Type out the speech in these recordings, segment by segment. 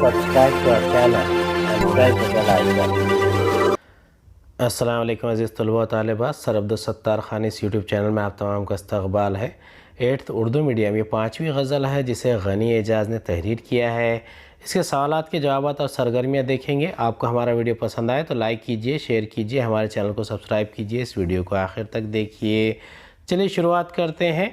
subscribe to our channel and press the bell icon. السلام علیکم عزیز طلباء و طالبات، سر عبدالستار خان اس یوٹیوب چینل میں آپ تمام کا استقبال ہے۔ 8th اردو میڈیم یہ 5ویں غزل ہے جسے غنی اعجاز نے تحریر کیا ہے۔ اس کے سوالات کے جوابات اور سرگرمیاں دیکھیں گے۔ آپ کو ہمارا ویڈیو پسند آئے تو لائک کیجئے، شیئر کیجئے، ہمارے چینل کو سبسکرائب کیجئے، اس ویڈیو کو آخر تک دیکھیے۔ چلیے شروعات کرتے ہیں۔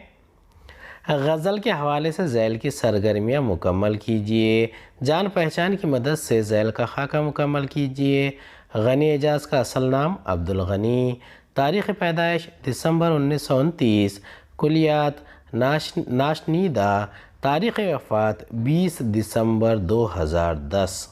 غزل کے حوالے سے ذیل کی سرگرمیاں مکمل کیجئے۔ جان پہچان کی مدد سے ذیل کا خاکہ مکمل کیجئے۔ غنی اعجاز کا اصل نام عبدالغنی، تاریخ پیدائش دسمبر 1929، کلیات ناشنیدہ، تاریخ وفات 20 دسمبر 2010۔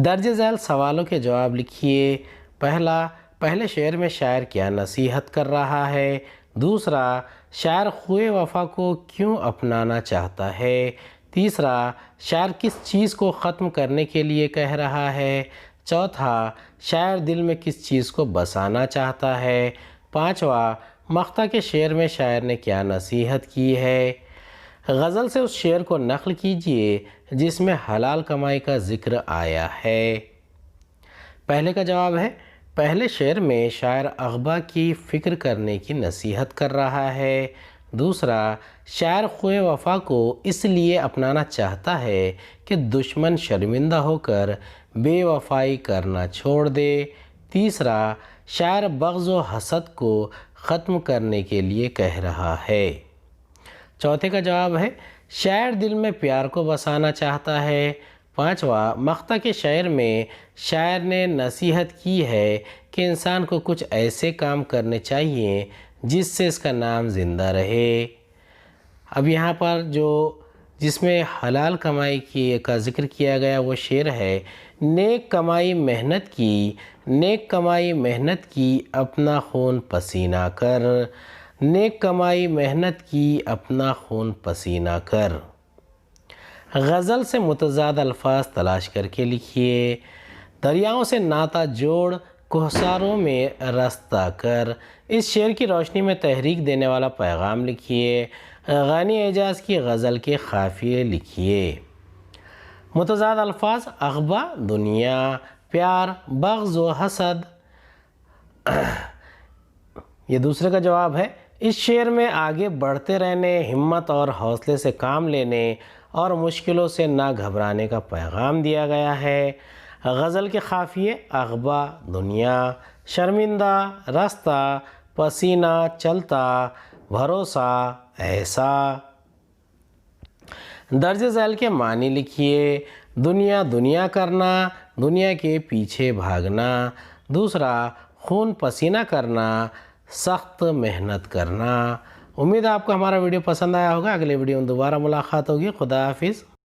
درج ذیل سوالوں کے جواب لکھیے۔ پہلے شعر میں شاعر کیا نصیحت کر رہا ہے؟ دوسرا، شاعر خوئے وفا کو کیوں اپنانا چاہتا ہے؟ تیسرا، شاعر کس چیز کو ختم کرنے کے لیے کہہ رہا ہے؟ چوتھا، شاعر دل میں کس چیز کو بسانا چاہتا ہے؟ پانچواں، مقطع کے شعر میں شاعر نے کیا نصیحت کی ہے؟ غزل سے اس شعر کو نقل کیجئے جس میں حلال کمائی کا ذکر آیا ہے۔ پہلے کا جواب ہے، پہلے شعر میں شاعر اغبا کی فکر کرنے کی نصیحت کر رہا ہے۔ دوسرا، شاعر خوئے وفا کو اس لیے اپنانا چاہتا ہے کہ دشمن شرمندہ ہو کر بے وفائی کرنا چھوڑ دے۔ تیسرا، شاعر بغض و حسد کو ختم کرنے کے لیے کہہ رہا ہے۔ چوتھے کا جواب ہے، شاعر دل میں پیار کو بسانا چاہتا ہے۔ پانچواں، مقطع کے شعر میں شاعر نے نصیحت کی ہے کہ انسان کو کچھ ایسے کام کرنے چاہیے جس سے اس کا نام زندہ رہے۔ اب یہاں پر جس میں حلال کمائی کا ذکر کیا گیا وہ شعر ہے، نیک کمائی محنت کی اپنا خون پسینہ کر، نیک کمائی محنت کی اپنا خون پسینہ کر۔ غزل سے متضاد الفاظ تلاش کر کے لکھیے۔ دریاؤں سے ناطہ جوڑ، کوہساروں میں رستہ کر۔ اس شعر کی روشنی میں تحریک دینے والا پیغام لکھیے۔ غنی اعجاز کی غزل کے قافیے لکھیے۔ متضاد الفاظ: اغبا، دنیا، پیار، بغض و حسد۔ یہ دوسرے کا جواب ہے۔ اس شعر میں آگے بڑھتے رہنے، ہمت اور حوصلے سے کام لینے اور مشکلوں سے نہ گھبرانے کا پیغام دیا گیا ہے۔ غزل کے قافیے: اغبا، دنیا، شرمندہ، رستہ، پسینہ، چلتا، بھروسہ، ایسا۔ درج ذیل کے معنی لکھیے۔ دنیا، دنیا کرنا، دنیا کے پیچھے بھاگنا۔ دوسرا، خون پسینہ کرنا، سخت محنت کرنا۔ امید ہے آپ کو ہمارا ویڈیو پسند آیا ہوگا۔ اگلے ویڈیو میں دوبارہ ملاقات ہوگی۔ خدا حافظ۔